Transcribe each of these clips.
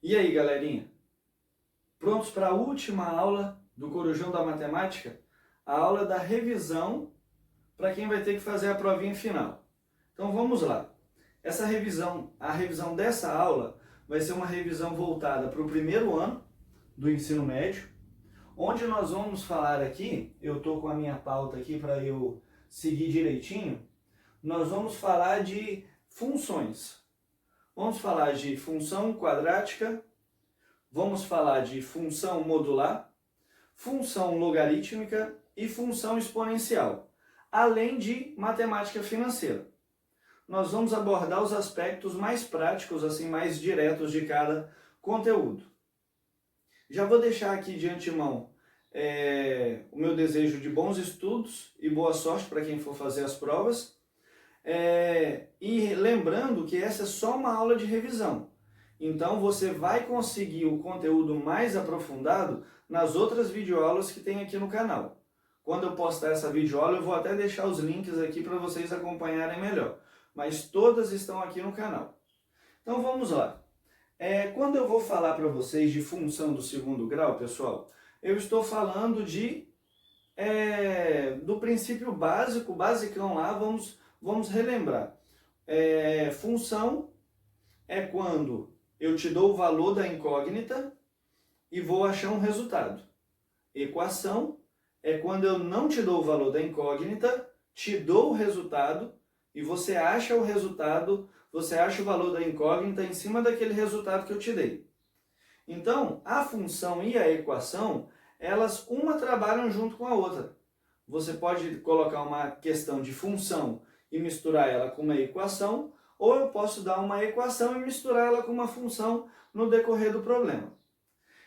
E aí, galerinha? Prontos para a última aula do Corujão da Matemática? A aula da revisão para quem vai ter que fazer a provinha final. Então vamos lá. Essa revisão, a revisão dessa aula vai ser uma revisão voltada para o primeiro ano do ensino médio, onde nós vamos falar aqui, eu estou com a minha pauta aqui para eu seguir direitinho, nós vamos falar de funções. Vamos falar de função quadrática, vamos falar de função modular, função logarítmica e função exponencial, além de matemática financeira. Nós vamos abordar os aspectos mais práticos, assim, mais diretos de cada conteúdo. Já vou deixar aqui de antemão o meu desejo de bons estudos e boa sorte para quem for fazer as provas. E lembrando que essa é só uma aula de revisão. Então você vai conseguir o conteúdo mais aprofundado nas outras videoaulas que tem aqui no canal. Quando eu postar essa videoaula eu vou até deixar os links aqui para vocês acompanharem melhor. Mas todas estão aqui no canal. Então vamos lá. Quando eu vou falar para vocês de função do segundo grau, pessoal, eu estou falando do princípio básico, basicão lá, vamos relembrar. Função é quando eu te dou o valor da incógnita e vou achar um resultado. Equação é quando eu não te dou o valor da incógnita, te dou o resultado e você acha o resultado, você acha o valor da incógnita em cima daquele resultado que eu te dei. Então, a função e a equação, elas uma trabalham junto com a outra. Você pode colocar uma questão de função e misturar ela com uma equação, ou eu posso dar uma equação e misturar ela com uma função no decorrer do problema.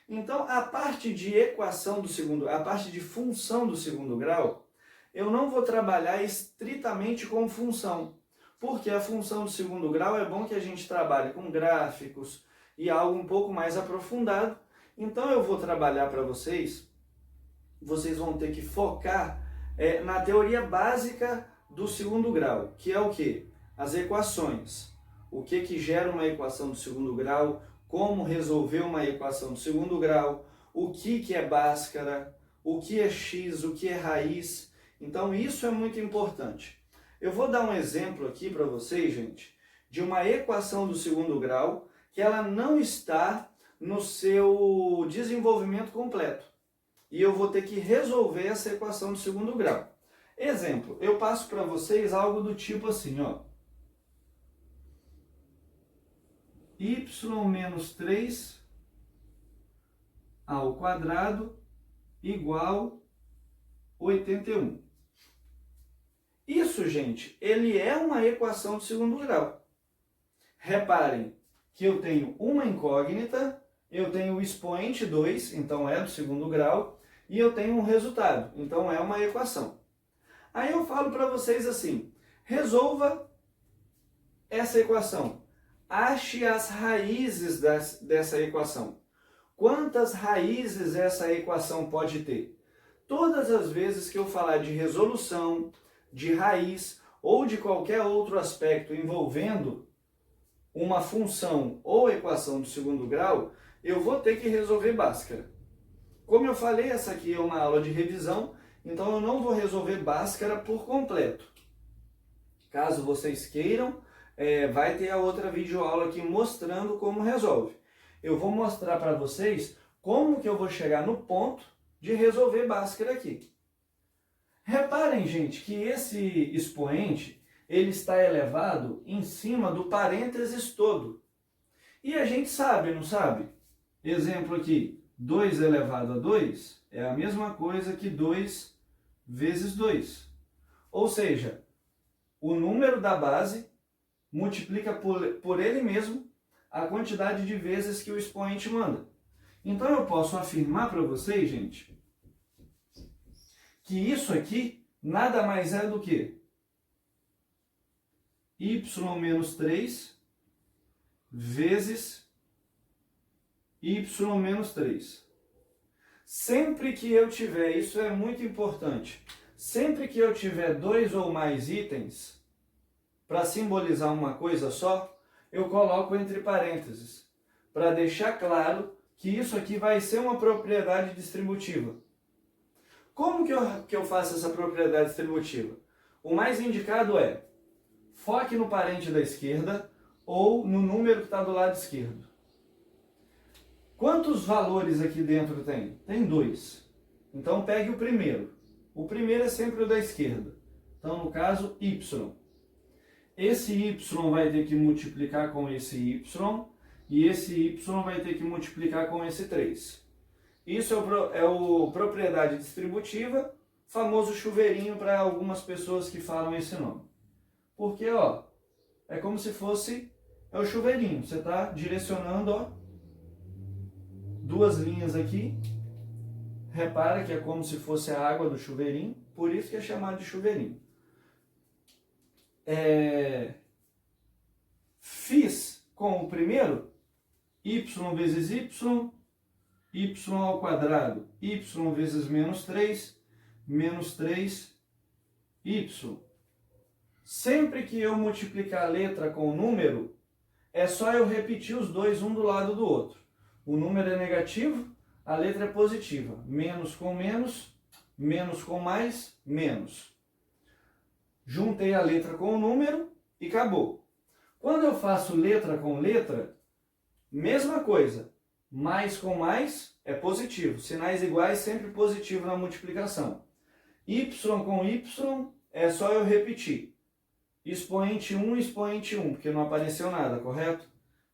Então, a parte de a parte de função do segundo grau, eu não vou trabalhar estritamente com função, porque a função do segundo grau é bom que a gente trabalhe com gráficos e algo um pouco mais aprofundado. Então, eu vou trabalhar para vocês vão ter que focar na teoria básica do segundo grau, que é o quê? As equações. O que gera uma equação do segundo grau, como resolver uma equação do segundo grau, o que é Bhaskara, o que é x, o que é raiz. Então isso é muito importante. Eu vou dar um exemplo aqui para vocês, gente, de uma equação do segundo grau que ela não está no seu desenvolvimento completo. E eu vou ter que resolver essa equação do segundo grau. Exemplo, eu passo para vocês algo do tipo assim, ó. Y menos 3 ao quadrado igual 81. Isso, gente, ele é uma equação do segundo grau. Reparem que eu tenho uma incógnita, eu tenho o expoente 2, então é do segundo grau, e eu tenho um resultado, então é uma equação. Aí eu falo para vocês assim, resolva essa equação. Ache as raízes dessa equação. Quantas raízes essa equação pode ter? Todas as vezes que eu falar de resolução, de raiz ou de qualquer outro aspecto envolvendo uma função ou equação do segundo grau, eu vou ter que resolver Bhaskara. Como eu falei, essa aqui é uma aula de revisão, então eu não vou resolver Bhaskara por completo. Caso vocês queiram, vai ter a outra videoaula aqui mostrando como resolve. Eu vou mostrar para vocês como que eu vou chegar no ponto de resolver Bhaskara aqui. Reparem, gente, que esse expoente, ele está elevado em cima do parênteses todo. E a gente sabe, não sabe? Exemplo aqui, 2 elevado a 2 é a mesma coisa que 2 vezes 2. Ou seja, o número da base multiplica por ele mesmo a quantidade de vezes que o expoente manda. Então eu posso afirmar para vocês, gente, que isso aqui nada mais é do que y menos 3 vezes y menos 3. Sempre que eu tiver, isso é muito importante, sempre que eu tiver 2 ou mais itens, para simbolizar uma coisa só, eu coloco entre parênteses. para deixar claro que isso aqui vai ser uma propriedade distributiva. Como que eu faço essa propriedade distributiva? O mais indicado é foque no parente da esquerda ou no número que está do lado esquerdo. Quantos valores aqui dentro tem? Tem 2. Então pegue o primeiro. O primeiro é sempre o da esquerda. Então, no caso, y. Esse y vai ter que multiplicar com esse y, e esse y vai ter que multiplicar com esse 3. Isso é o propriedade distributiva, famoso chuveirinho para algumas pessoas que falam esse nome. Porque, ó, é como se fosse o chuveirinho. Você está direcionando, ó, 2 linhas aqui. Repara que é como se fosse a água do chuveirinho, por isso que é chamado de chuveirinho. Fiz com o primeiro, y vezes y, y ao quadrado, y vezes menos 3 y. Sempre que eu multiplicar a letra com o número, é só eu repetir os dois um do lado do outro. O número é negativo, a letra é positiva. Menos com mais, menos. Juntei a letra com o número e acabou. Quando eu faço letra com letra, mesma coisa. Mais com mais é positivo. Sinais iguais sempre positivo na multiplicação. Y com y é só eu repetir. Expoente 1, expoente 1, porque não apareceu nada, correto?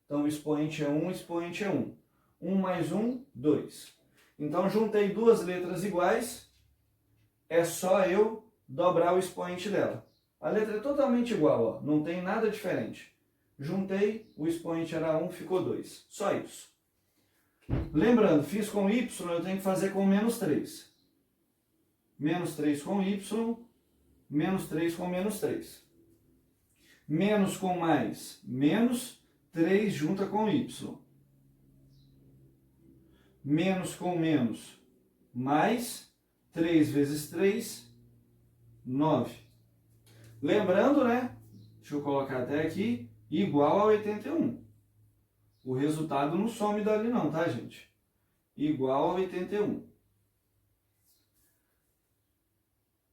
Então, expoente é 1, expoente é 1. 1 mais 1, 2. Então, juntei duas letras iguais, é só eu dobrar o expoente dela. A letra é totalmente igual, ó, não tem nada diferente. Juntei, o expoente era 1, ficou 2. Só isso. Lembrando, fiz com y, eu tenho que fazer com menos 3. Menos 3 com y, menos 3 com menos 3. Menos com mais, menos 3 junta com y. Menos com menos, mais 3 vezes 3, 9. Lembrando, né? Deixa eu colocar até aqui, igual a 81. O resultado não some dali não, tá, gente? Igual a 81.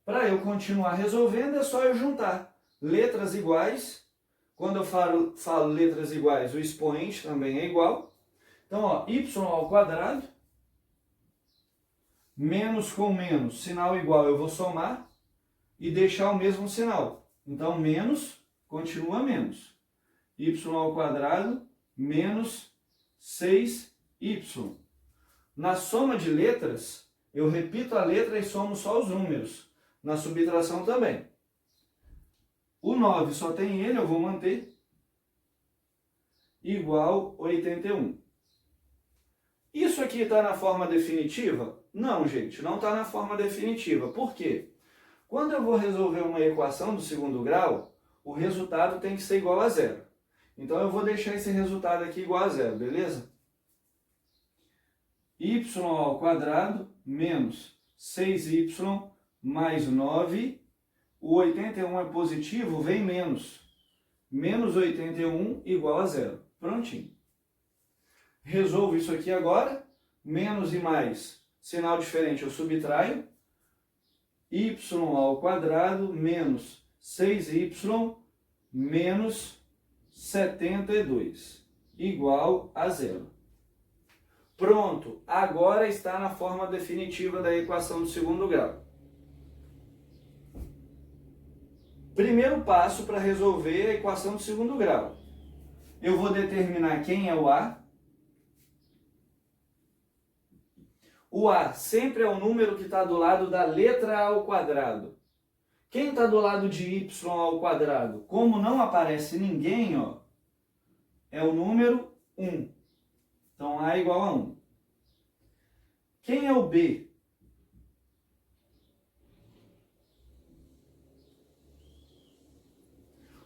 Para eu continuar resolvendo, é só eu juntar letras iguais. Quando eu falo letras iguais, o expoente também é igual. Então, ó, y ao quadrado, menos com menos, sinal igual, eu vou somar e deixar o mesmo sinal. Então, menos, continua menos. Y ao quadrado, menos 6y. Na soma de letras, eu repito a letra e somo só os números. Na subtração também. O 9 só tem ele, eu vou manter, igual 81. Isso aqui está na forma definitiva? Não, gente, não está na forma definitiva. Por quê? Quando eu vou resolver uma equação do segundo grau, o resultado tem que ser igual a zero. Então eu vou deixar esse resultado aqui igual a zero, beleza? Y ao quadrado menos 6y mais 9. O 81 é positivo, vem menos. Menos 81 igual a zero. Prontinho. Resolvo isso aqui agora. Menos e mais, sinal diferente, eu subtraio. Y ao quadrado menos 6y menos 72 igual a zero. Pronto, agora está na forma definitiva da equação do segundo grau. Primeiro passo para resolver a equação do segundo grau. Eu vou determinar quem é o A. O A sempre é o número que está do lado da letra ao quadrado. Quem está do lado de y ao quadrado? Como não aparece ninguém, ó, é o número 1. Então, A igual a 1. Quem é o B?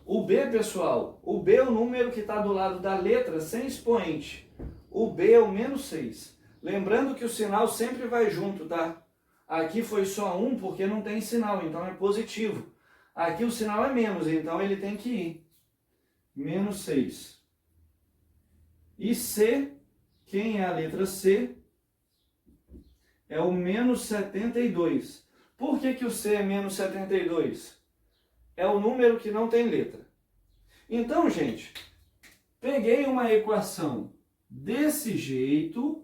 O B, pessoal, o B é o número que está do lado da letra sem expoente. O B é o menos 6. Lembrando que o sinal sempre vai junto, tá? Aqui foi só 1 porque não tem sinal, então é positivo. Aqui o sinal é menos, então ele tem que ir. Menos 6. E C Quem é a letra C? É o menos 72. Por que que o C é menos 72? É o número que não tem letra. Então, gente, peguei uma equação desse jeito,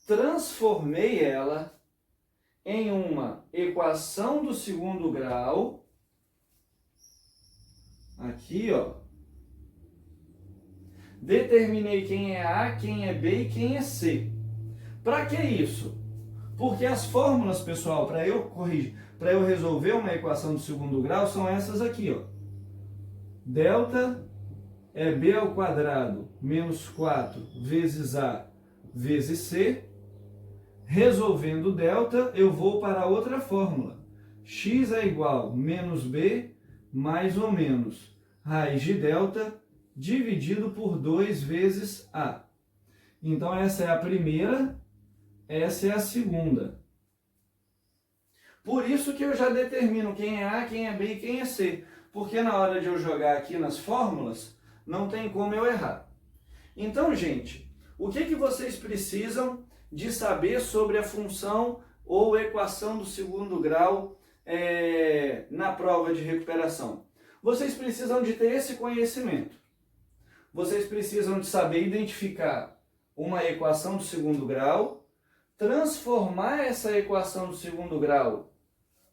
transformei ela em uma equação do segundo grau, aqui, ó. Determinei quem é A, quem é B e quem é C. Para que isso? Porque as fórmulas, pessoal, para eu resolver uma equação do segundo grau são essas aqui, ó. Delta é B ao quadrado menos 4 vezes A vezes C. Resolvendo delta, eu vou para outra fórmula. X é igual a menos B mais ou menos raiz de delta dividido por 2 vezes A. Então, essa é a primeira, essa é a segunda. Por isso que eu já determino quem é A, quem é B e quem é C. Porque na hora de eu jogar aqui nas fórmulas, não tem como eu errar. Então, gente, o que vocês precisam de saber sobre a função ou equação do segundo grau na prova de recuperação? Vocês precisam de ter esse conhecimento. Vocês precisam de saber identificar uma equação do segundo grau, transformar essa equação do segundo grau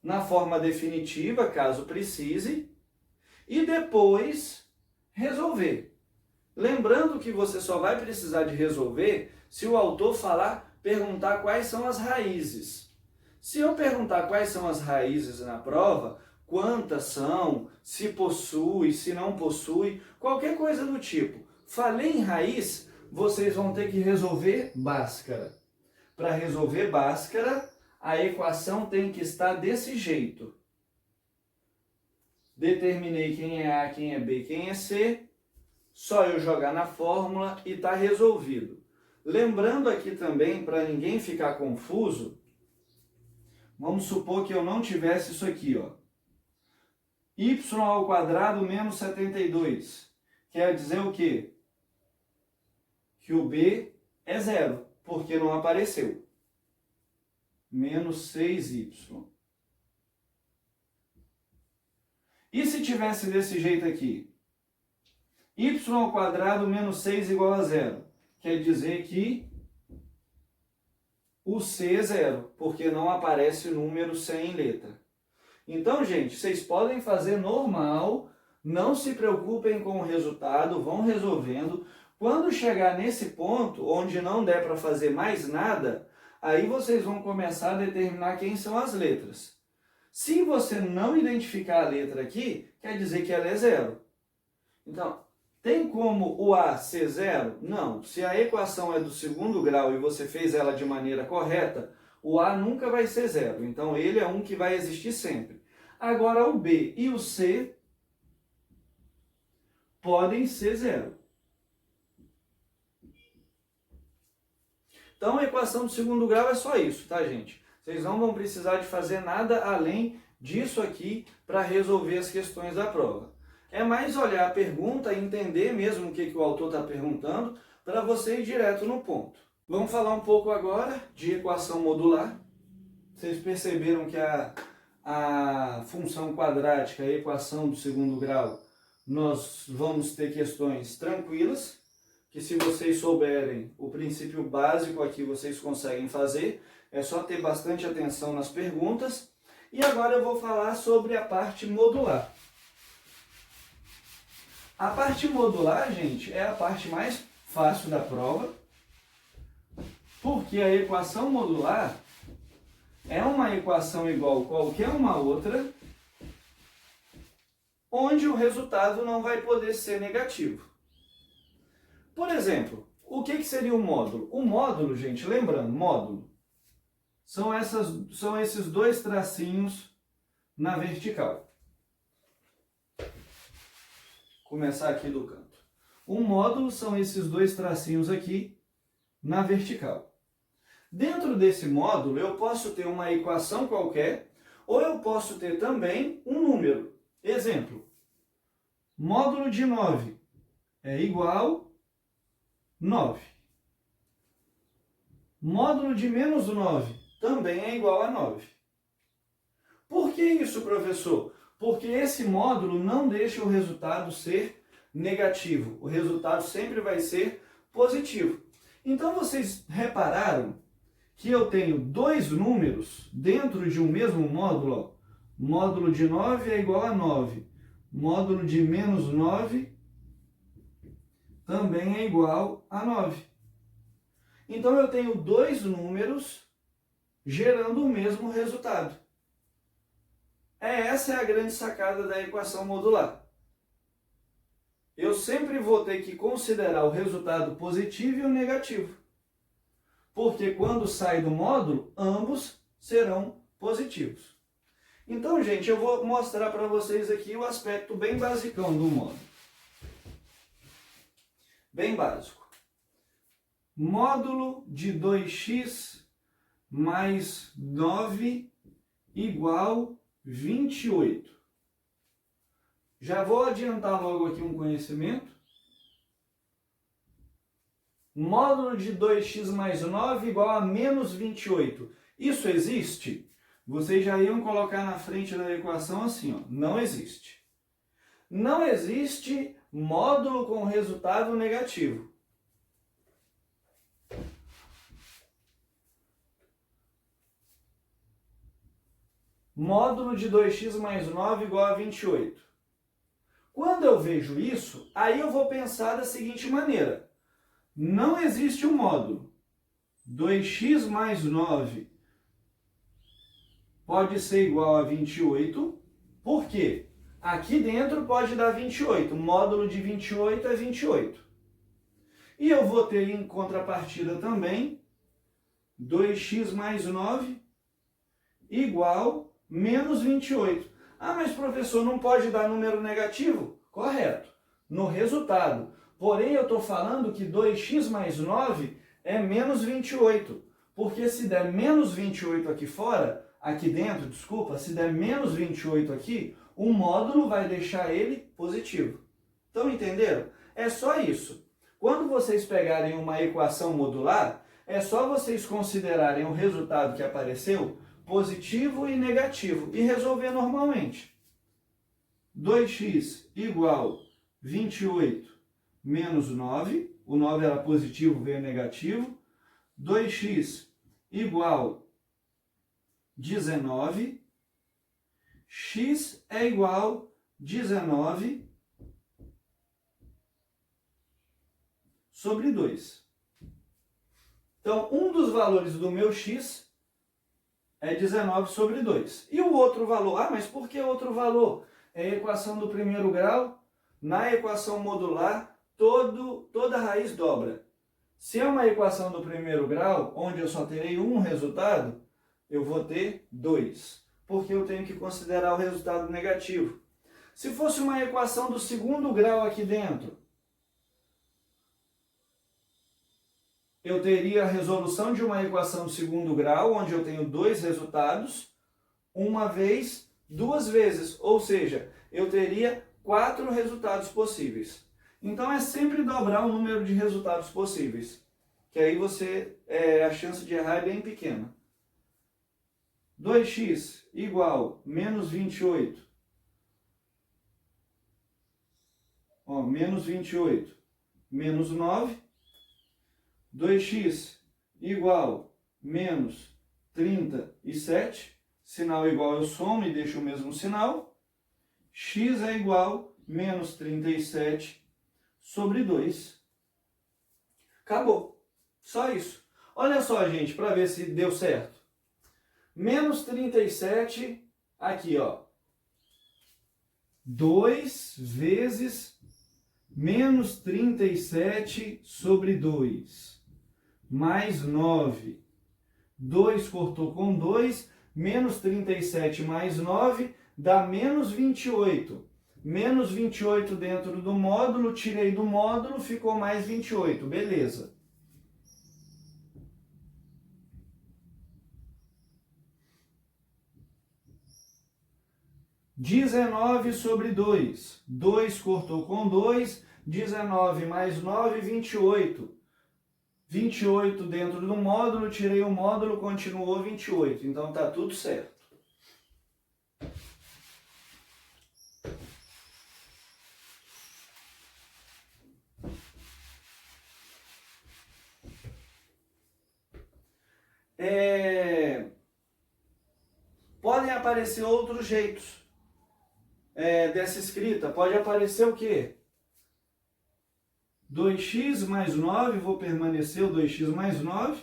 na forma definitiva, caso precise, e depois resolver. Lembrando que você só vai precisar de resolver se o autor perguntar quais são as raízes. Se eu perguntar quais são as raízes na prova, quantas são, se possui, se não possui, qualquer coisa do tipo. Falei em raiz, vocês vão ter que resolver Bhaskara. Para resolver Bhaskara, a equação tem que estar desse jeito. Determinei quem é A, quem é B, quem é C. Só eu jogar na fórmula e está resolvido. Lembrando aqui também, para ninguém ficar confuso, vamos supor que eu não tivesse isso aqui, ó. Y ao quadrado menos 72. Quer dizer o quê? Que o B é zero, porque não apareceu. Menos 6y. E se tivesse desse jeito aqui? Y ao quadrado menos 6 igual a zero. Quer dizer que o C é zero, porque não aparece o número sem letra. Então, gente, vocês podem fazer normal, não se preocupem com o resultado, vão resolvendo. Quando chegar nesse ponto, onde não der para fazer mais nada, aí vocês vão começar a determinar quem são as letras. Se você não identificar a letra aqui, quer dizer que ela é zero. Então, tem como o A ser zero? Não. Se a equação é do segundo grau e você fez ela de maneira correta, o A nunca vai ser zero. Então, ele é um que vai existir sempre. Agora, o B e o C podem ser zero. Então, a equação do segundo grau é só isso, tá, gente? Vocês não vão precisar de fazer nada além disso aqui para resolver as questões da prova. É mais olhar a pergunta e entender mesmo o que o autor está perguntando para você ir direto no ponto. Vamos falar um pouco agora de equação modular. Vocês perceberam que a função quadrática, a equação do segundo grau, nós vamos ter questões tranquilas, que se vocês souberem o princípio básico aqui, vocês conseguem fazer. É só ter bastante atenção nas perguntas. E agora eu vou falar sobre a parte modular. A parte modular, gente, é a parte mais fácil da prova, porque a equação modular é uma equação igual a qualquer uma outra, onde o resultado não vai poder ser negativo. Por exemplo, o que seria um módulo? O módulo, gente, lembrando, módulo, são esses dois tracinhos na vertical. Começar aqui do canto. Um módulo são esses dois tracinhos aqui na vertical. Dentro desse módulo, eu posso ter uma equação qualquer, ou eu posso ter também um número. Exemplo, módulo de 9. é igual a 9. Módulo de menos 9 também é igual a 9. Por que isso, professor? Porque esse módulo não deixa o resultado ser negativo. O resultado sempre vai ser positivo. Então, vocês repararam que eu tenho dois números dentro de um mesmo módulo. Ó. Módulo de 9 é igual a 9. Módulo de menos 9 também é igual a 9. Então, eu tenho dois números gerando o mesmo resultado. Essa é a grande sacada da equação modular. Eu sempre vou ter que considerar o resultado positivo e o negativo. Porque quando sai do módulo, ambos serão positivos. Então, gente, eu vou mostrar para vocês aqui o aspecto bem basicão do módulo. Bem básico. Módulo de 2x mais 9 igual 28. Já vou adiantar logo aqui um conhecimento. Módulo de 2x mais 9 igual a menos 28. Isso existe? Vocês já iam colocar na frente da equação assim, ó. Não existe. Não existe módulo com resultado negativo. Módulo de 2x mais 9 igual a 28. Quando eu vejo isso, aí eu vou pensar da seguinte maneira. Não existe um módulo. 2x mais 9 pode ser igual a 28. Por quê? Aqui dentro pode dar 28. O módulo de 28 é 28. E eu vou ter em contrapartida também 2x mais 9 igual a menos 28. Ah, mas professor, não pode dar número negativo? Correto. No resultado. Porém, eu estou falando que 2x mais 9 é menos 28. Porque se der menos 28 aqui fora, aqui dentro, desculpa, se der menos 28 aqui, o módulo vai deixar ele positivo. Estão entenderam? É só isso. Quando vocês pegarem uma equação modular, é só vocês considerarem o resultado que apareceu positivo e negativo e resolver normalmente. 2x igual a 28 menos 9, o 9 era positivo, veio negativo. 2x igual a 19, x é igual a 19 sobre 2. Então, um dos valores do meu x é 19 sobre 2. E o outro valor? Ah, mas por que outro valor? É a equação do primeiro grau. Na equação modular, toda raiz dobra. Se é uma equação do primeiro grau, onde eu só terei um resultado, eu vou ter 2. Porque eu tenho que considerar o resultado negativo. Se fosse uma equação do segundo grau aqui dentro, eu teria a resolução de uma equação de segundo grau, onde eu tenho dois resultados, uma vez, duas vezes. Ou seja, eu teria 4 resultados possíveis. Então, é sempre dobrar o número de resultados possíveis. Que aí a chance de errar é bem pequena. 2x igual a menos 28. Ó, menos 28 menos 9. 2x igual a menos 37, sinal igual eu somo e deixo o mesmo sinal. X é igual a menos 37 sobre 2. Acabou. Só isso. Olha só, gente, para ver se deu certo. Menos 37, aqui, ó. 2 vezes menos 37 sobre 2. Mais 9. 2 cortou com 2, menos 37 mais 9 dá menos 28. Menos 28 dentro do módulo, tirei do módulo, ficou mais 28. Beleza. (19 sobre 2). 2 cortou com 2, 19 mais 9, 28. 28 dentro do módulo, tirei o módulo, continuou 28. Então tá tudo certo. Podem aparecer outros jeitos dessa escrita. Pode aparecer o quê? 2x mais 9, vou permanecer o 2x mais 9,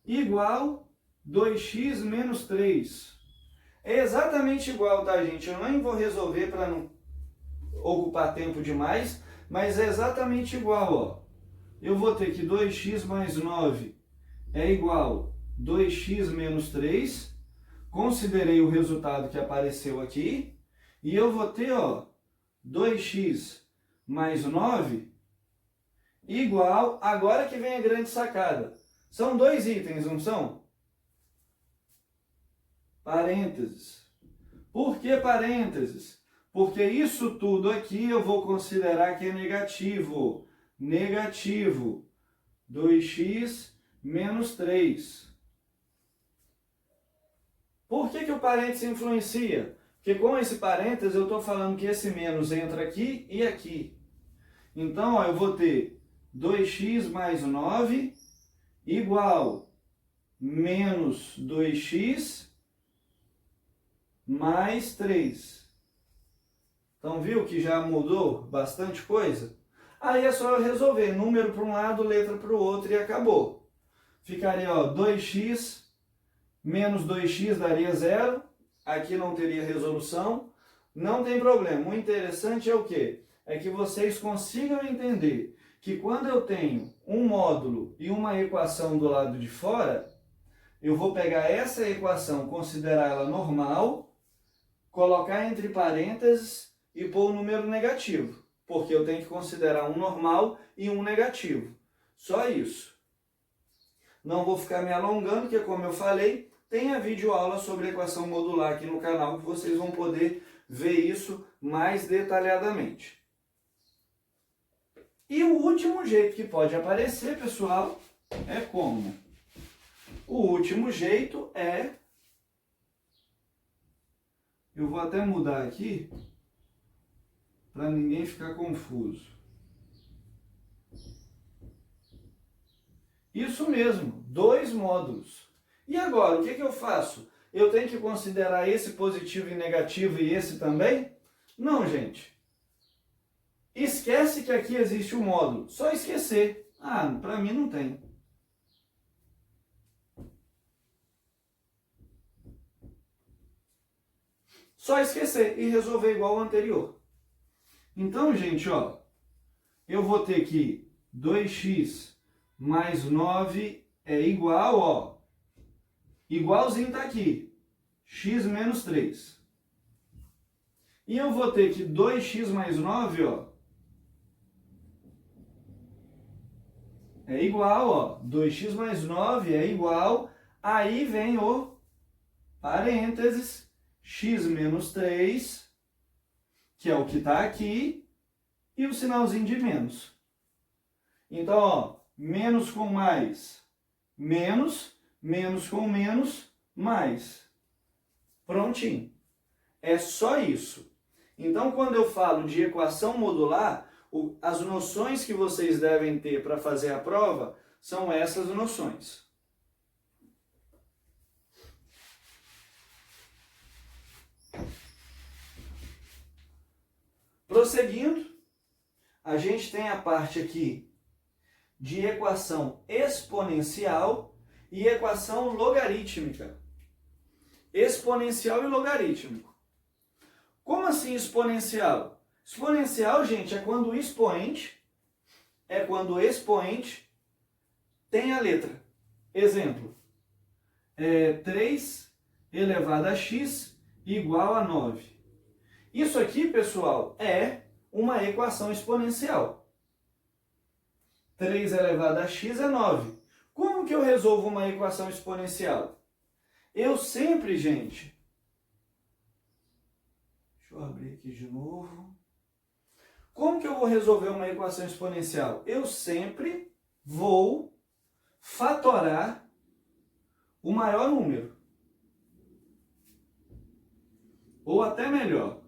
igual 2x menos 3. É exatamente igual, tá, gente? Eu nem vou resolver para não ocupar tempo demais, mas é exatamente igual, ó. Eu vou ter que 2x mais 9 é igual 2x menos 3. Considerei o resultado que apareceu aqui. E eu vou ter, ó, 2x mais 9 igual, agora que vem a grande sacada. São dois itens, não são? Parênteses. Por que parênteses? Porque isso tudo aqui eu vou considerar que é negativo. Negativo. 2x menos 3. Por que o parênteses influencia? Porque com esse parênteses eu estou falando que esse menos entra aqui e aqui. Então, ó, eu vou ter 2x mais 9 igual menos 2x mais 3. Então, viu que já mudou bastante coisa? Aí é só eu resolver número para um lado, letra para o outro e acabou. Ficaria, ó, 2x menos 2x daria 0. Aqui não teria resolução. Não tem problema. O interessante é o quê? É que vocês consigam entender que quando eu tenho um módulo e uma equação do lado de fora, eu vou pegar essa equação, considerar ela normal, colocar entre parênteses e pôr o número negativo, porque eu tenho que considerar um normal e um negativo. Só isso. Não vou ficar me alongando, porque como eu falei, tem a videoaula sobre equação modular aqui no canal, que vocês vão poder ver isso mais detalhadamente. E o último jeito que pode aparecer, pessoal, é como? O último jeito é... Eu vou até mudar aqui, para ninguém ficar confuso. Isso mesmo, dois módulos. E agora, o que eu faço? Eu tenho que considerar esse positivo e negativo e esse também? Não, gente. Esquece que aqui existe um módulo. Só esquecer. Ah, para mim não tem. Só esquecer e resolver igual ao anterior. Então, gente, ó, eu vou ter que 2x mais 9 é igual, ó, igualzinho tá aqui, x menos 3. E eu vou ter que 2x mais 9, ó, é igual, ó, 2x mais 9 é igual, aí vem o parênteses, x menos 3, que é o que está aqui, e o sinalzinho de menos. Então, ó, menos com mais, menos, menos com menos, mais. Prontinho. É só isso. Então, quando eu falo de equação modular, as noções que vocês devem ter para fazer a prova são essas noções. Prosseguindo, a gente tem a parte aqui de equação exponencial e equação logarítmica. Exponencial e logarítmico. Como assim exponencial? Exponencial, gente, é quando o expoente tem a letra. Exemplo, 3 elevado a x igual a 9. Isso aqui, pessoal, é uma equação exponencial. 3 elevado a x é 9. Como que eu resolvo uma equação exponencial? Eu sempre, gente... Deixa eu abrir aqui de novo. Como que eu vou resolver uma equação exponencial? Eu sempre vou fatorar o maior número. Ou até melhor,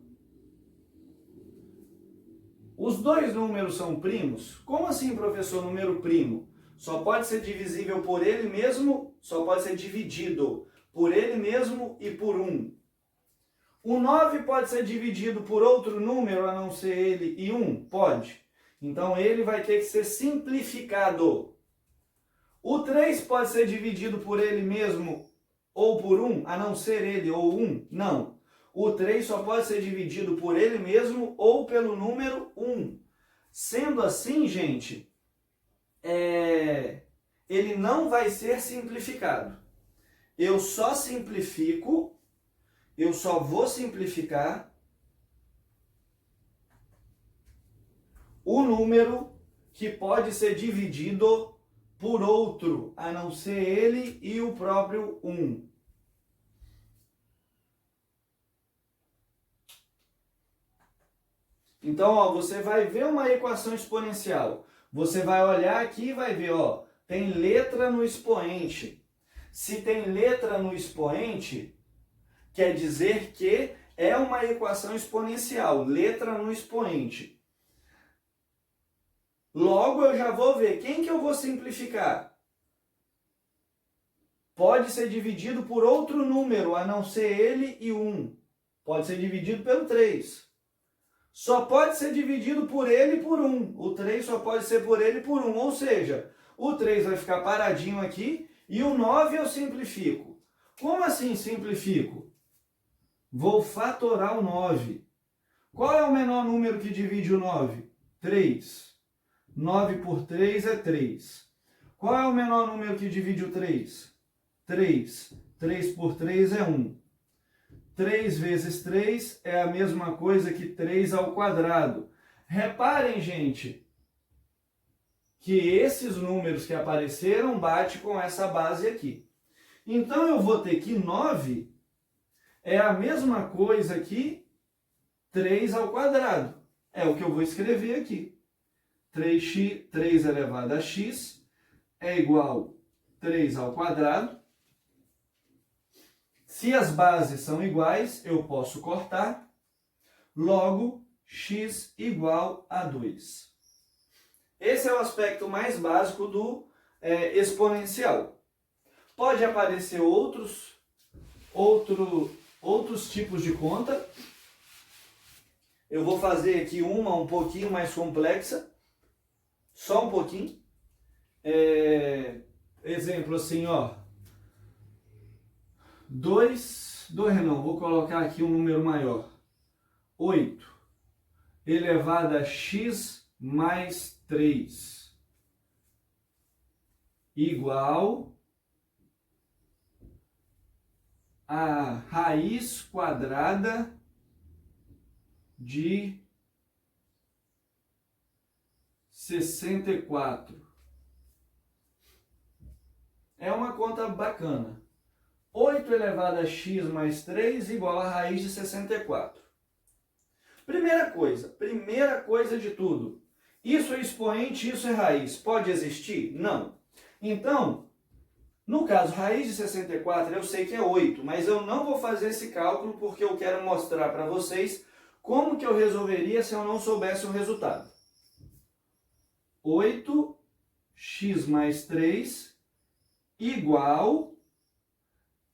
os dois números são primos? Como assim, professor, número primo? Só pode ser divisível por ele mesmo, só pode ser dividido por ele mesmo e por 1. O 9 pode ser dividido por outro número, a não ser ele e 1? Pode. Então, ele vai ter que ser simplificado. O 3 pode ser dividido por ele mesmo ou por 1, a não ser ele ou 1? Não. O 3 só pode ser dividido por ele mesmo ou pelo número 1. Sendo assim, gente, ele não vai ser simplificado. Eu só vou simplificar o número que pode ser dividido por outro, a não ser ele e o próprio 1. Então, ó, você vai ver uma equação exponencial. Você vai olhar aqui e vai ver, ó, tem letra no expoente. Se tem letra no expoente, quer dizer que é uma equação exponencial, letra no expoente. Logo, eu já vou ver quem que eu vou simplificar. Pode ser dividido por outro número, a não ser ele e 1. Pode ser dividido pelo 3. Só pode ser dividido por ele e por 1. O 3 só pode ser por ele e por 1. Ou seja, o 3 vai ficar paradinho aqui e o 9 eu simplifico. Como assim simplifico? Vou fatorar o 9. Qual é o menor número que divide o 9? 3. 9 por 3 é 3. Qual é o menor número que divide o 3? 3. 3 por 3 é 1. 3 vezes 3 é a mesma coisa que 3 ao quadrado. Reparem, gente, que esses números que apareceram batem com essa base aqui. Então, eu vou ter que 9 é a mesma coisa que 3 ao quadrado. É o que eu vou escrever aqui. 3 elevado a x é igual a 3 ao quadrado. Se as bases são iguais, eu posso cortar. Logo, x igual a 2. Esse é o aspecto mais básico do exponencial. Pode aparecer outros tipos de conta. Eu vou fazer aqui uma um pouquinho mais complexa. Só um pouquinho. Exemplo assim, ó. Vou colocar aqui um número maior. 8 elevado a x mais 3 igual a raiz quadrada de 64. É uma conta bacana. 8 elevado a x mais 3 igual a raiz de 64. Primeira coisa de tudo. Isso é expoente, isso é raiz. Pode existir? Não. Então, no caso, raiz de 64 eu sei que é 8, mas eu não vou fazer esse cálculo porque eu quero mostrar para vocês como que eu resolveria se eu não soubesse o resultado. 8x mais 3 igual...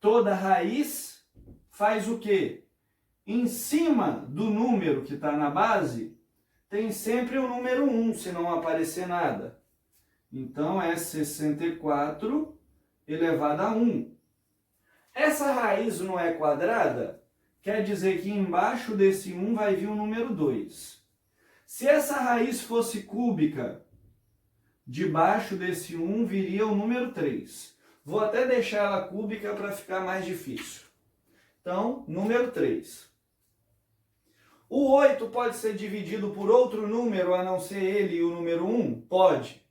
Toda raiz faz o quê? Em cima do número que está na base, tem sempre o número 1, se não aparecer nada. Então, é 64 elevado a 1. Essa raiz não é quadrada, quer dizer que embaixo desse 1 vai vir o número 2. Se essa raiz fosse cúbica, debaixo desse 1 viria o número 3. Vou até deixar ela cúbica para ficar mais difícil. Então, número 3. O 8 pode ser dividido por outro número, a não ser ele e o número 1? Pode.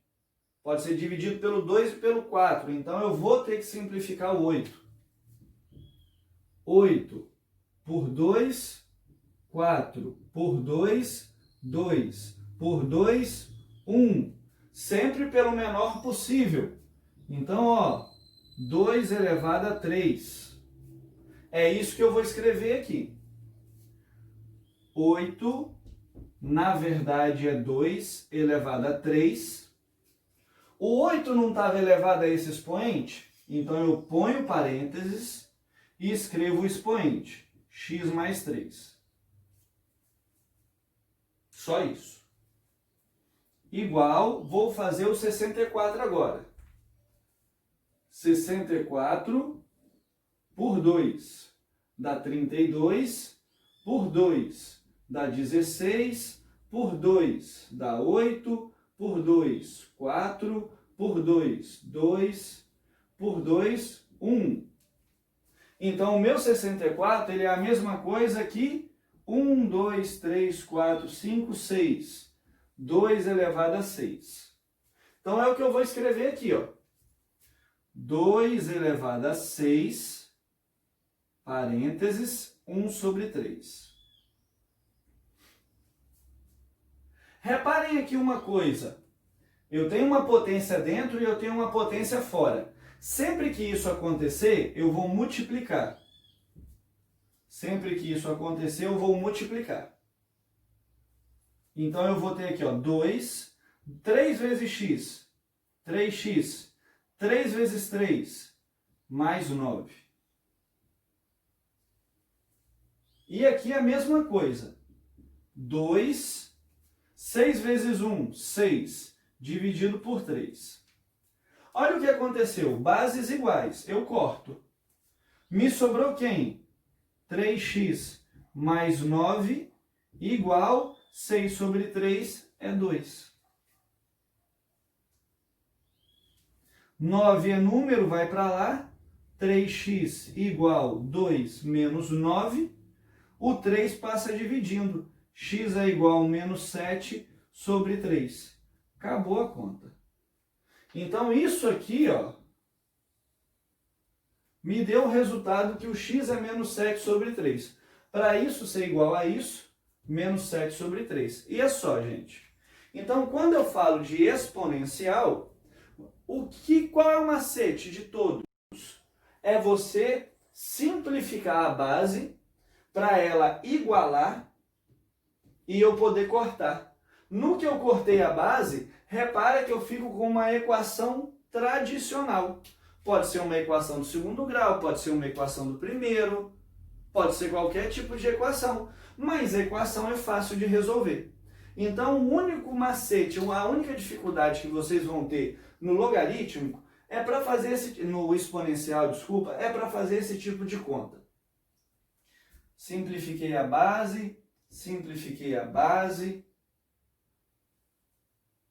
Pode ser dividido pelo 2 e pelo 4. Então, eu vou ter que simplificar o 8. 8 por 2, 4 por 2, 2. por 2, 1. Sempre pelo menor possível. Então, ó, 2 elevado a 3. É isso que eu vou escrever aqui. 8, na verdade, é 2 elevado a 3. O 8 não estava elevado a esse expoente? Então, eu ponho parênteses e escrevo o expoente. X mais 3. Só isso. Igual, vou fazer o 64 agora. 64 por 2 dá 32, por 2 dá 16, por 2 dá 8, por 2, 4, por 2, 2, por 2, 1. Então, o meu 64 ele é a mesma coisa que 1, 2, 3, 4, 5, 6. 2 elevado a 6. Então, é o que eu vou escrever aqui, ó. 2 elevado a 6, parênteses, 1 sobre 3. Reparem aqui uma coisa. Eu tenho uma potência dentro e eu tenho uma potência fora. Sempre que isso acontecer, eu vou multiplicar. Sempre que isso acontecer, eu vou multiplicar. Então, eu vou ter aqui, ó, 2, 3 vezes x, 3x, 3 vezes 3, mais 9. E aqui a mesma coisa. 2, 6 vezes 1, 6, dividido por 3. Olha o que aconteceu. Bases iguais. Eu corto. Me sobrou quem? 3x mais 9 igual 6 sobre 3 é 2. 9 é número, vai para lá. 3x igual 2 menos 9. O 3 passa dividindo. X é igual a menos 7 sobre 3. Acabou a conta. Então, isso aqui, ó, me deu o resultado que o x é menos 7 sobre 3. Para isso ser igual a isso, menos 7 sobre 3. E é só, gente. Então, quando eu falo de exponencial, qual é o macete de todos? É você simplificar a base para ela igualar e eu poder cortar. No que eu cortei a base, repara que eu fico com uma equação tradicional. Pode ser uma equação do segundo grau, pode ser uma equação do primeiro, pode ser qualquer tipo de equação, mas a equação é fácil de resolver. Então, o único macete, a única dificuldade que vocês vão ter no logarítmico é para fazer no exponencial, desculpa, é para fazer esse tipo de conta. Simplifiquei a base,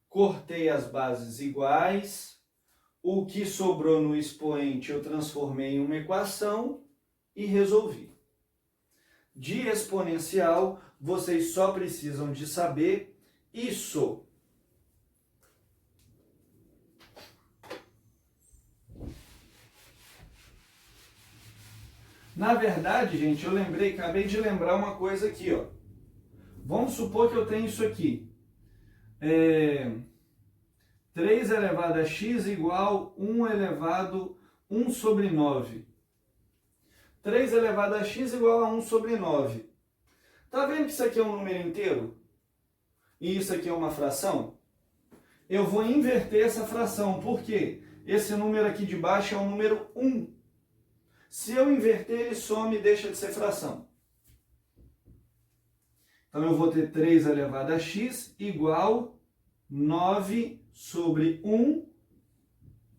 cortei as bases iguais, o que sobrou no expoente eu transformei em uma equação e resolvi. De exponencial, vocês só precisam de saber isso. Na verdade, gente, acabei de lembrar uma coisa aqui, ó. Vamos supor que eu tenho isso aqui. 3 elevado a x igual 1 elevado 1 sobre 9. 3 elevado a x igual a 1 sobre 9. Tá vendo que isso aqui é um número inteiro? E isso aqui é uma fração? Eu vou inverter essa fração. Por quê? Esse número aqui de baixo é o número 1. Se eu inverter, ele some e deixa de ser fração. Então, eu vou ter 3 elevado a x igual 9 sobre 1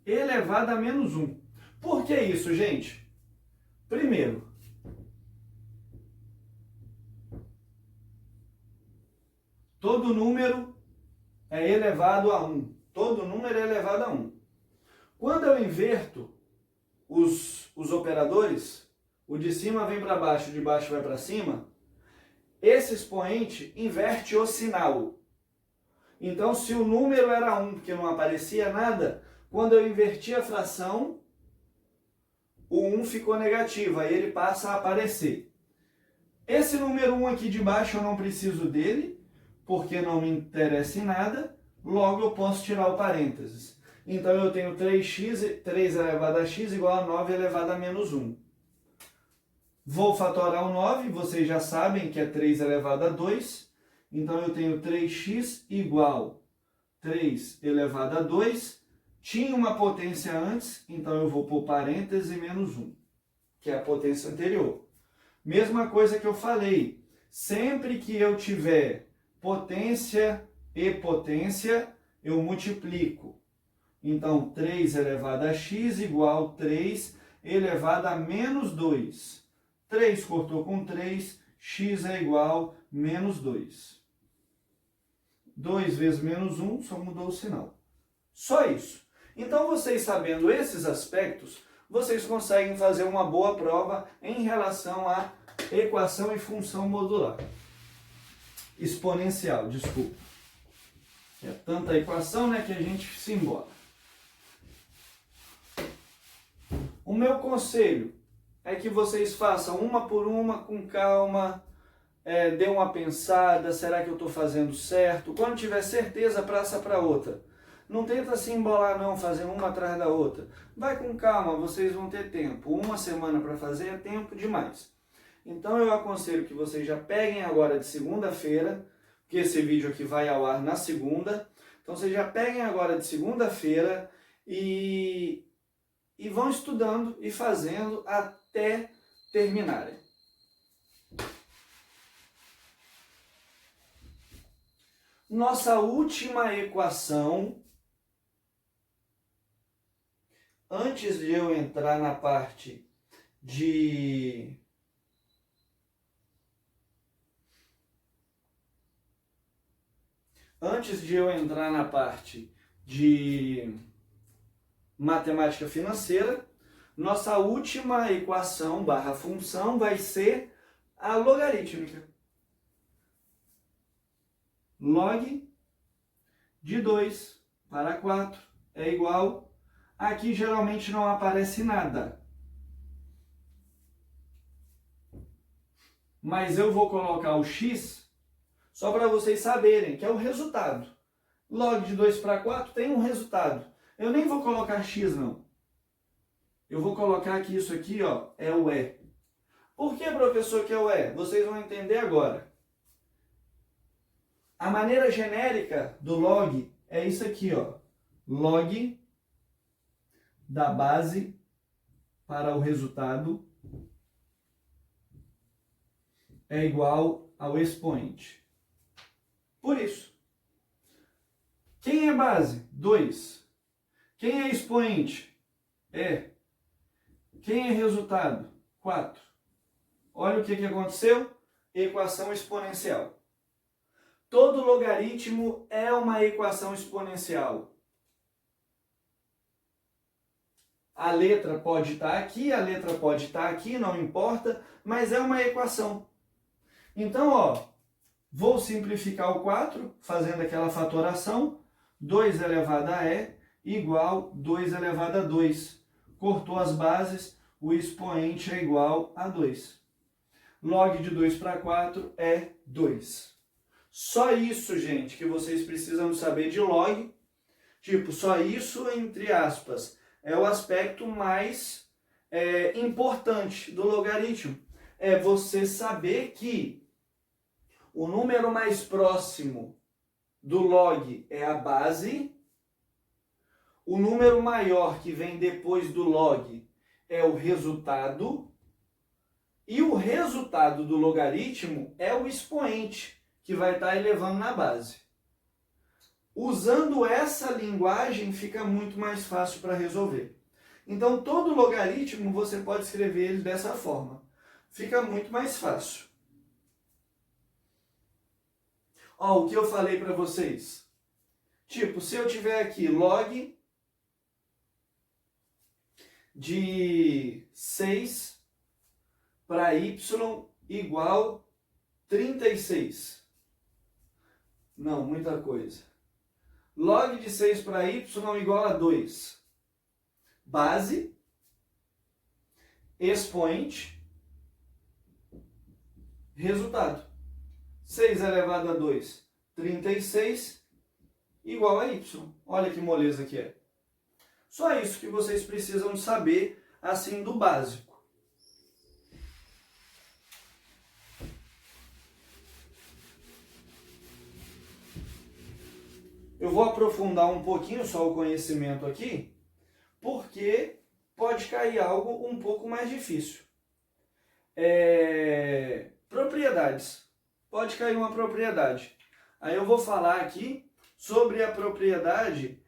elevado a menos 1. Por que isso, gente? Primeiro, todo número é elevado a 1. Todo número é elevado a 1. Quando eu inverto os operadores, o de cima vem para baixo, o de baixo vai para cima, esse expoente inverte o sinal. Então, se o número era 1, porque não aparecia nada, quando eu inverti a fração, o 1 ficou negativo, aí ele passa a aparecer. Esse número 1 aqui de baixo eu não preciso dele, porque não me interessa em nada, logo eu posso tirar o parênteses. Então eu tenho 3 elevado a x igual a 9 elevado a menos 1. Vou fatorar o 9, vocês já sabem que é 3 elevado a 2. Então eu tenho 3x igual 3 elevado a 2. Tinha uma potência antes, então eu vou pôr parêntese menos 1, que é a potência anterior. Mesma coisa que eu falei, sempre que eu tiver potência e potência, eu multiplico. Então, 3 elevado a x igual 3 elevado a menos 2. 3 cortou com 3, x é igual a menos 2. 2 vezes menos 1, só mudou o sinal. Só isso. Então, vocês sabendo esses aspectos, vocês conseguem fazer uma boa prova em relação à equação e função modular. Exponencial, desculpa. É tanta equação, né, que a gente se embora. O meu conselho é que vocês façam uma por uma, com calma, dê uma pensada, será que eu estou fazendo certo? Quando tiver certeza, passa para outra. Não tenta se embolar não, fazer uma atrás da outra. Vai com calma, vocês vão ter tempo. Uma semana para fazer é tempo demais. Então eu aconselho que vocês já peguem agora de segunda-feira, porque esse vídeo aqui vai ao ar na segunda. Então vocês já peguem agora de segunda-feira e vão estudando e fazendo até terminarem. Nossa última equação, antes de eu entrar na parte de matemática financeira, nossa última equação barra função vai ser a logarítmica. Log de 2 para 4 é igual. Aqui geralmente não aparece nada. Mas eu vou colocar o x só para vocês saberem que é o resultado. Log de 2 para 4 tem um resultado. Eu nem vou colocar x não. Eu vou colocar que isso aqui, ó, é o E. Por que, professor, que é o E? Vocês vão entender agora. A maneira genérica do log é isso aqui, ó. Log da base para o resultado é igual ao expoente. Por isso. Quem é base? 2. Quem é expoente? É. Quem é resultado? 4. Olha o que aconteceu. Equação exponencial. Todo logaritmo é uma equação exponencial. A letra pode estar aqui, a letra pode estar aqui, não importa, mas é uma equação. Então, ó, vou simplificar o 4, fazendo aquela fatoração. 2 elevado a E igual 2 elevado a 2. Cortou as bases, o expoente é igual a 2. Log de 2 para 4 é 2. Só isso, gente, que vocês precisam saber de log. Tipo, só isso, entre aspas, é o aspecto mais importante do logaritmo. É você saber que o número mais próximo do log é a base, o número maior que vem depois do log é o resultado, e o resultado do logaritmo é o expoente, que vai estar elevando na base. Usando essa linguagem fica muito mais fácil para resolver. Então, todo logaritmo você pode escrever ele dessa forma. Fica muito mais fácil. Ó, o que eu falei para vocês. Tipo, se eu tiver aqui log de 6 para y igual 36. Não, muita coisa. Log de 6 para y igual a 2. Base, expoente, resultado. 6 elevado a 2, 36 igual a y. Olha que moleza que é. Só isso que vocês precisam saber, assim, do básico. Eu vou aprofundar um pouquinho só o conhecimento aqui, porque pode cair algo um pouco mais difícil. Propriedades. Pode cair uma propriedade. Aí eu vou falar aqui sobre a propriedade,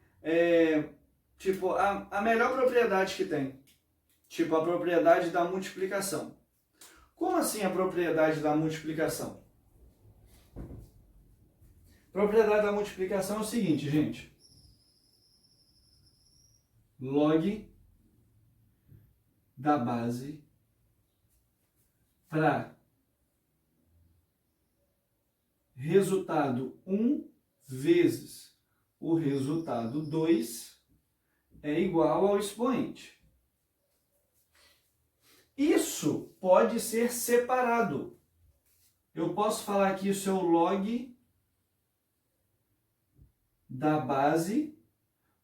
tipo, a melhor propriedade que tem. Tipo, a propriedade da multiplicação. Como assim a propriedade da multiplicação? Propriedade da multiplicação é o seguinte, gente. Log da base para resultado 1 vezes o resultado 2 é igual ao expoente. Isso pode ser separado. Eu posso falar que isso é o log da base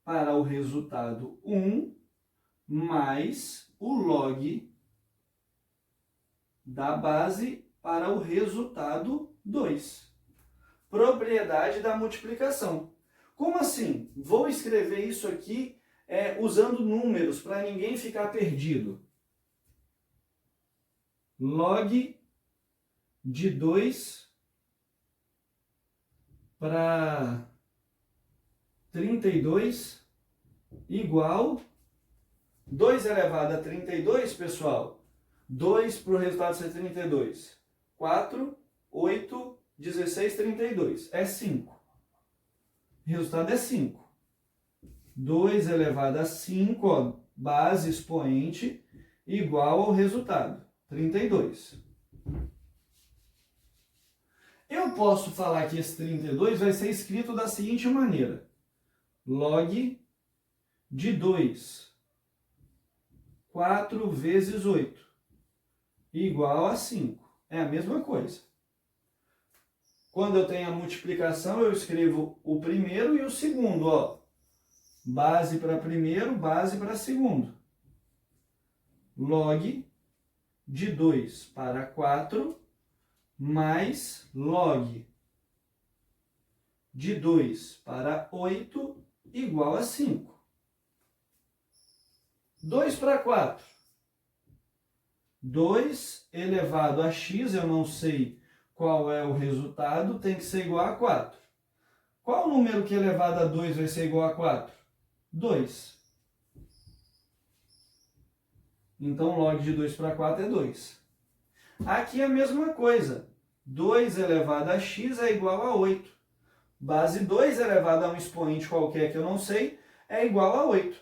para o resultado 1 mais o log da base para o resultado 2. Propriedade da multiplicação. Como assim? Vou escrever isso aqui usando números para ninguém ficar perdido. Log de 2 para 32 igual 2 elevado a 32, pessoal. 2 para o resultado ser 32. 4, 8, 16, 32. É 5. O resultado é 5. 2 elevado a 5, ó, base expoente, igual ao resultado, 32. Eu posso falar que esse 32 vai ser escrito da seguinte maneira. Log de 2, 4 vezes 8, igual a 5. É a mesma coisa. Quando eu tenho a multiplicação, eu escrevo o primeiro e o segundo, ó. Base para primeiro, base para segundo. Log de 2 para 4 mais log de 2 para 8 igual a 5. 2 para 4. 2 elevado a x, eu não sei qual é o resultado, tem que ser igual a 4. Qual número que elevado a 2 vai ser igual a 4? 2. Então, log de 2 para 4 é 2. Aqui é a mesma coisa. 2 elevado a x é igual a 8. Base 2 elevado a um expoente qualquer que eu não sei é igual a 8.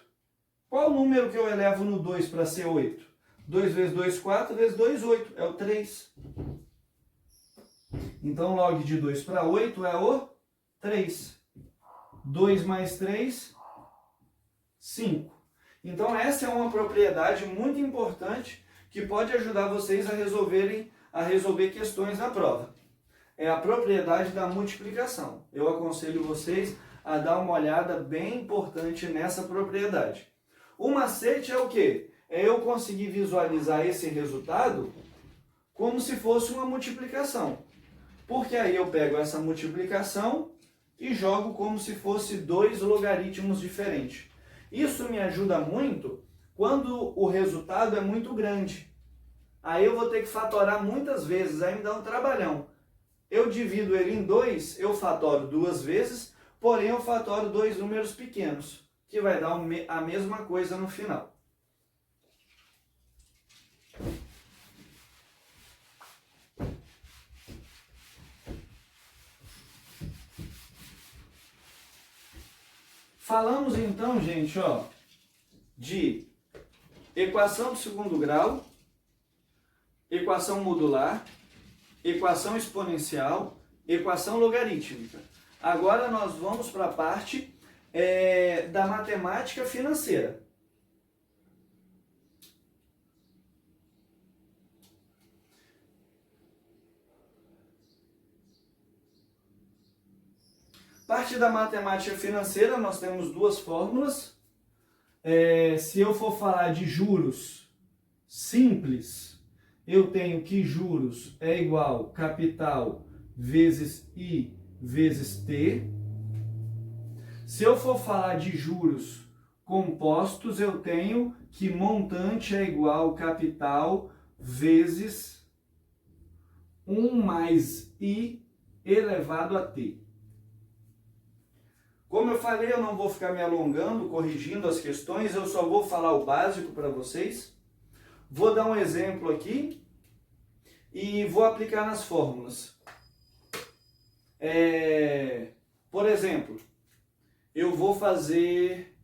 Qual número que eu elevo no 2 para ser 8? 2 vezes 2, 4, vezes 2, 8. É o 3. Então, log de 2 para 8 é o 3. 2 mais 3, 5. Então, essa é uma propriedade muito importante que pode ajudar vocês a resolver questões na prova. É a propriedade da multiplicação. Eu aconselho vocês a dar uma olhada bem importante nessa propriedade. O macete é o quê? É eu conseguir visualizar esse resultado como se fosse uma multiplicação. Porque aí eu pego essa multiplicação e jogo como se fosse dois logaritmos diferentes. Isso me ajuda muito quando o resultado é muito grande. Aí eu vou ter que fatorar muitas vezes, aí me dá um trabalhão. Eu divido ele em 2, eu fatoro 2 vezes, porém eu fatoro 2 números pequenos, que vai dar a mesma coisa no final. Falamos então, gente, ó, de equação do segundo grau, equação modular, equação exponencial, equação logarítmica. Agora nós vamos para a parte da matemática financeira. Parte da matemática financeira, nós temos duas fórmulas. Se eu for falar de juros simples, eu tenho que juros é igual capital vezes I vezes T. Se eu for falar de juros compostos, eu tenho que montante é igual capital vezes 1 mais I elevado a T. Como eu falei, eu não vou ficar me alongando, corrigindo as questões, eu só vou falar o básico para vocês. Vou dar um exemplo aqui e vou aplicar nas fórmulas. Por exemplo, eu vou fazer...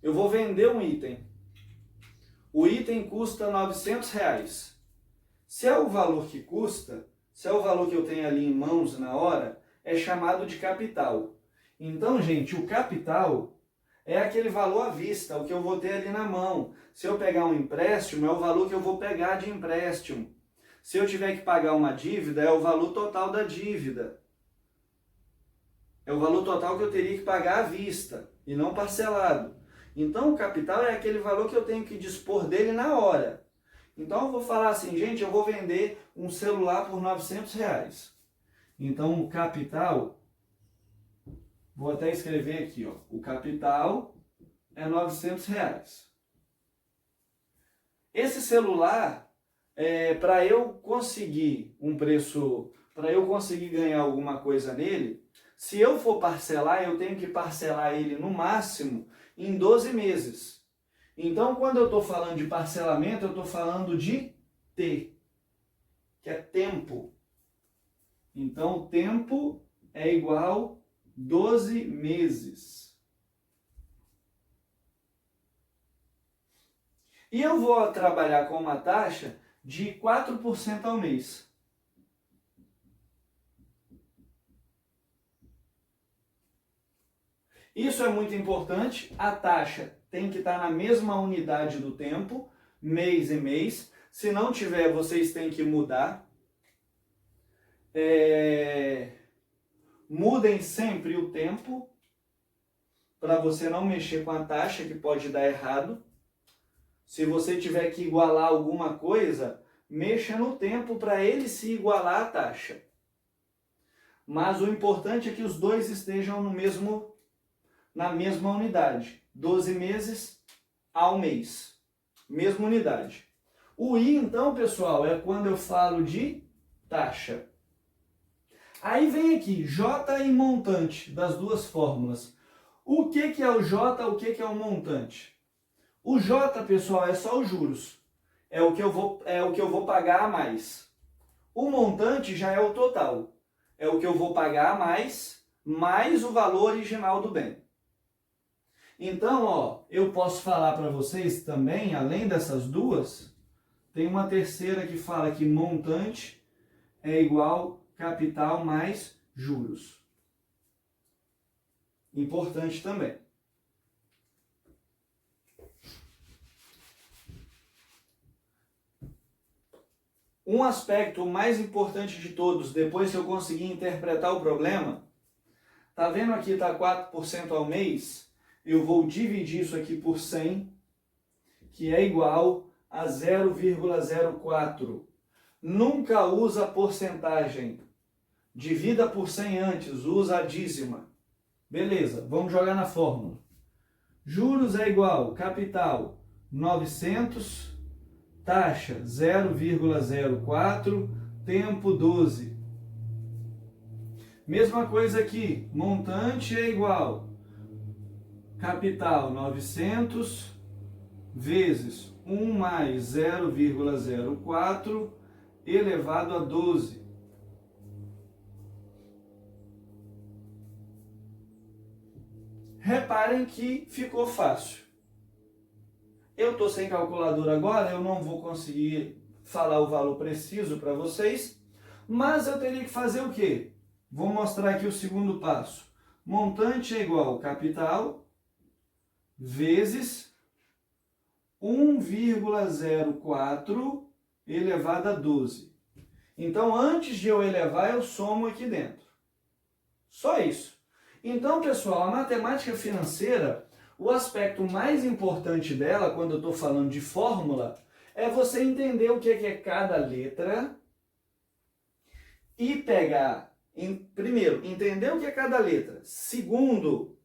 eu vou vender um item. O item custa R$900. Se é o valor que custa, se é o valor que eu tenho ali em mãos na hora, é chamado de capital. Então, gente, o capital é aquele valor à vista, o que eu vou ter ali na mão. Se eu pegar um empréstimo, é o valor que eu vou pegar de empréstimo. Se eu tiver que pagar uma dívida, é o valor total da dívida. É o valor total que eu teria que pagar à vista e não parcelado. Então, o capital é aquele valor que eu tenho que dispor dele na hora. Então, eu vou falar assim, gente, eu vou vender um celular por R$900. Então, o capital, vou até escrever aqui, ó, o capital é R$900. Esse celular, para eu conseguir um preço, para eu conseguir ganhar alguma coisa nele, se eu for parcelar, eu tenho que parcelar ele no máximo em 12 meses. Então, quando eu estou falando de parcelamento, eu estou falando de T, que é tempo. Então, o tempo é igual 12 meses. E eu vou trabalhar com uma taxa de 4% ao mês. Isso é muito importante. A taxa tem que estar na mesma unidade do tempo, mês e mês. Se não tiver, vocês têm que mudar. Mudem sempre o tempo para você não mexer com a taxa, que pode dar errado. Se você tiver que igualar alguma coisa, mexa no tempo para ele se igualar à taxa. Mas o importante é que os dois estejam na mesma unidade. 12 meses ao mês. Mesma unidade. O I, então, pessoal, é quando eu falo de taxa. Aí vem aqui, J e montante das duas fórmulas. O que é o J, o que é o montante? O J, pessoal, é só os juros. É o que eu vou pagar a mais. O montante já é o total. É o que eu vou pagar a mais o valor original do bem. Então, ó, eu posso falar para vocês também, além dessas duas, tem uma terceira que fala que montante é igual capital mais juros. Importante também. Um aspecto mais importante de todos, depois que eu conseguir interpretar o problema, tá vendo aqui, tá 4% ao mês? Eu vou dividir isso aqui por 100, que é igual a 0,04. Nunca usa porcentagem. Divida por 100 antes, usa a dízima. Beleza, vamos jogar na fórmula. Juros é igual capital 900, taxa 0,04, tempo 12. Mesma coisa aqui, montante é igual capital 900 vezes 1 mais 0,04 elevado a 12. Reparem que ficou fácil. Eu estou sem calculadora agora, eu não vou conseguir falar o valor preciso para vocês, mas eu teria que fazer o quê? Vou mostrar aqui o segundo passo. Montante é igual capital vezes 1,04 elevado a 12. Então, antes de eu elevar, eu somo aqui dentro. Só isso. Então, pessoal, a matemática financeira, o aspecto mais importante dela, quando eu estou falando de fórmula, é você entender o que é cada letra e pegar, primeiro, entender o que é cada letra. Segundo,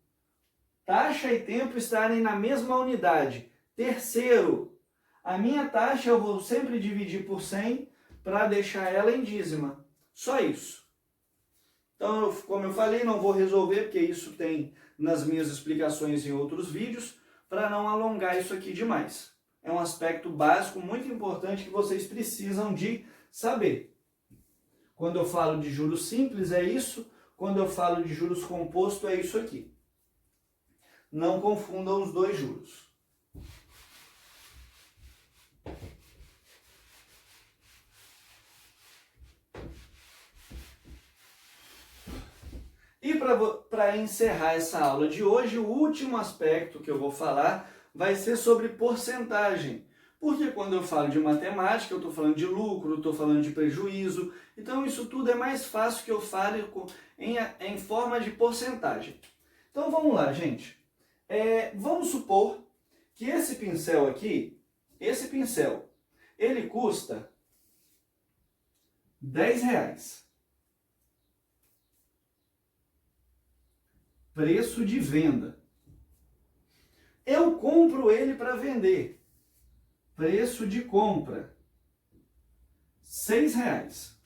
taxa e tempo estarem na mesma unidade. Terceiro, a minha taxa eu vou sempre dividir por 100 para deixar ela em dízima. Só isso. Então, como eu falei, não vou resolver, porque isso tem nas minhas explicações em outros vídeos, para não alongar isso aqui demais. É um aspecto básico muito importante que vocês precisam de saber. Quando eu falo de juros simples, é isso. Quando eu falo de juros composto, é isso aqui. Não confundam os dois juros. E para encerrar essa aula de hoje, o último aspecto que eu vou falar vai ser sobre porcentagem. Porque quando eu falo de matemática, eu estou falando de lucro, estou falando de prejuízo. Então isso tudo é mais fácil que eu fale em forma de porcentagem. Então vamos lá, gente. Vamos supor que esse pincel aqui, ele custa R$10. Preço de venda. Eu compro ele para vender. Preço de compra, R$6.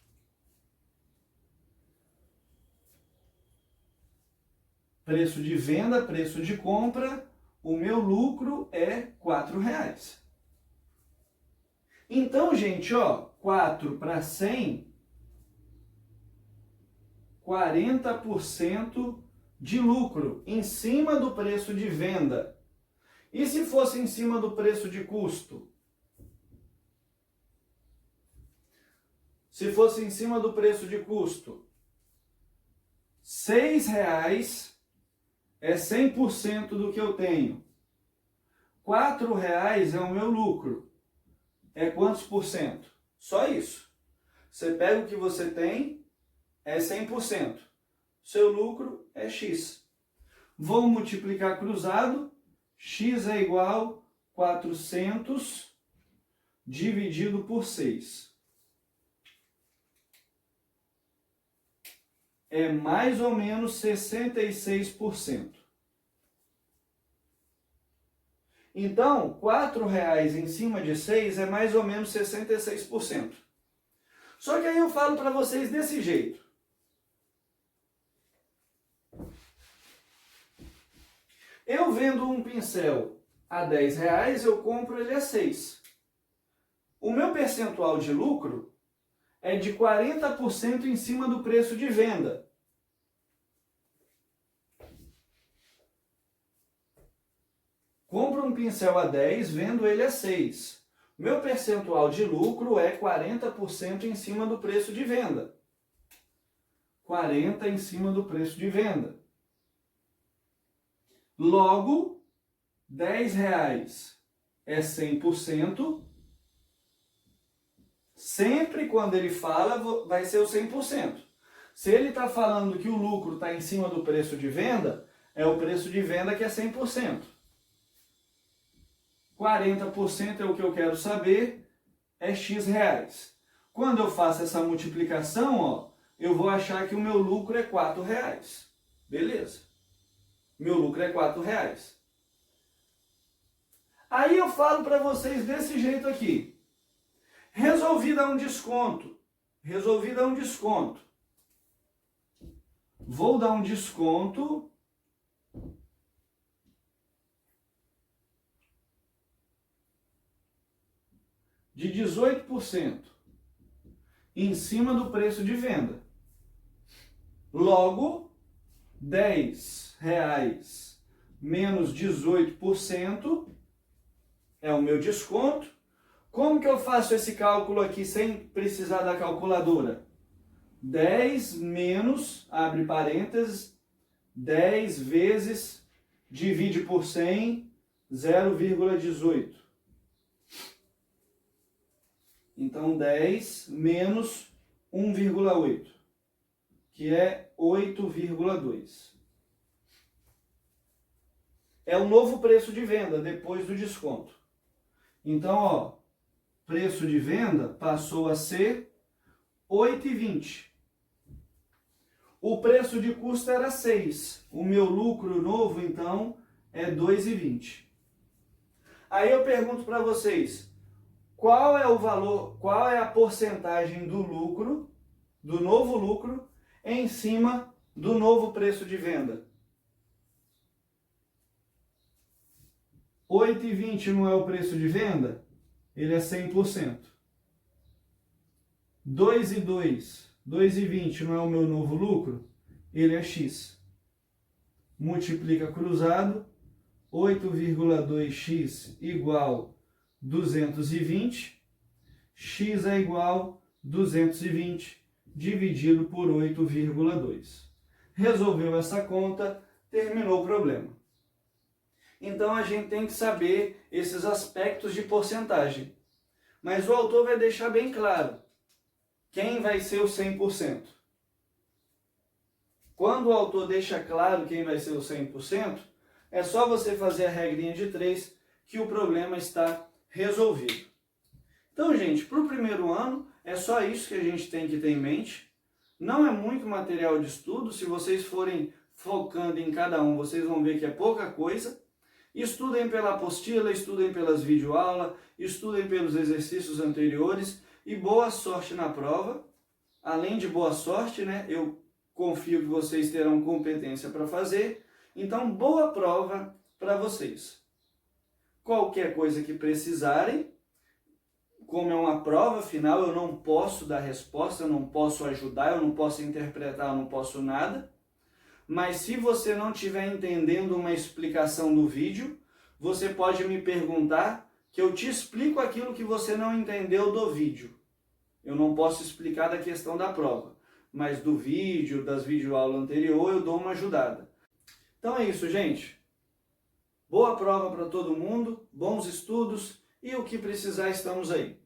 Preço de venda, preço de compra, o meu lucro é R$4. Então, gente, ó, 4 para 100, 40% de lucro em cima do preço de venda. E se fosse em cima do preço de custo? Se fosse em cima do preço de custo, R$6 é 100% do que eu tenho. R$4 é o meu lucro. É quantos por cento? Só isso. Você pega o que você tem, é 100%. Seu lucro é X. Vou multiplicar cruzado. X é igual a 400 dividido por 6. É mais ou menos 66%. Então, R$4 em cima de 6 é mais ou menos 66%. Só que aí eu falo para vocês desse jeito. Eu vendo um pincel a R$10, eu compro ele a 6. O meu percentual de lucro é de 40% em cima do preço de venda. Compro um pincel a 10, vendo ele a 6. Meu percentual de lucro é 40% em cima do preço de venda. 40% em cima do preço de venda. Logo, R$10 é 100%. Sempre quando ele fala, vai ser o 100%. Se ele está falando que o lucro está em cima do preço de venda, é o preço de venda que é 100%. 40% é o que eu quero saber, é X reais. Quando eu faço essa multiplicação, ó, eu vou achar que o meu lucro é R$4. Beleza. Meu lucro é R$4. Aí eu falo para vocês desse jeito aqui. Resolvi dar um desconto. Vou dar um desconto de 18% em cima do preço de venda. Logo, R$10 menos 18% é o meu desconto. Como que eu faço esse cálculo aqui sem precisar da calculadora? 10 menos, abre parênteses, 10 vezes, divide por 100, 0,18. Então, 10 menos 1,8, que é 8,2. É o novo preço de venda depois do desconto. Então, ó, preço de venda passou a ser 8,20. O preço de custo era 6. O meu lucro novo, então, é 2,20. Aí eu pergunto para vocês, qual é o valor, qual é a porcentagem do lucro, do novo lucro, em cima do novo preço de venda? 8,20 não é o preço de venda? Ele é 100%. 2,20 não é o meu novo lucro? Ele é X. Multiplica cruzado, 8,2x igual 220, x é igual 220 dividido por 8,2. Resolveu essa conta, terminou o problema. Então a gente tem que saber esses aspectos de porcentagem. Mas o autor vai deixar bem claro quem vai ser o 100%. Quando o autor deixa claro quem vai ser o 100%, é só você fazer a regrinha de 3 que o problema está resolvido. Então, gente, para o primeiro ano, é só isso que a gente tem que ter em mente. Não é muito material de estudo. Se vocês forem focando em cada um, vocês vão ver que é pouca coisa. Estudem pela apostila, estudem pelas videoaulas, estudem pelos exercícios anteriores e boa sorte na prova. Além de boa sorte, né, eu confio que vocês terão competência para fazer. Então, boa prova para vocês. Qualquer coisa que precisarem, como é uma prova final, eu não posso dar resposta, eu não posso ajudar, eu não posso interpretar, eu não posso nada. Mas se você não estiver entendendo uma explicação do vídeo, você pode me perguntar que eu te explico aquilo que você não entendeu do vídeo. Eu não posso explicar da questão da prova, mas do vídeo, das videoaulas anteriores, eu dou uma ajudada. Então é isso, gente. Boa prova para todo mundo, bons estudos e o que precisar estamos aí.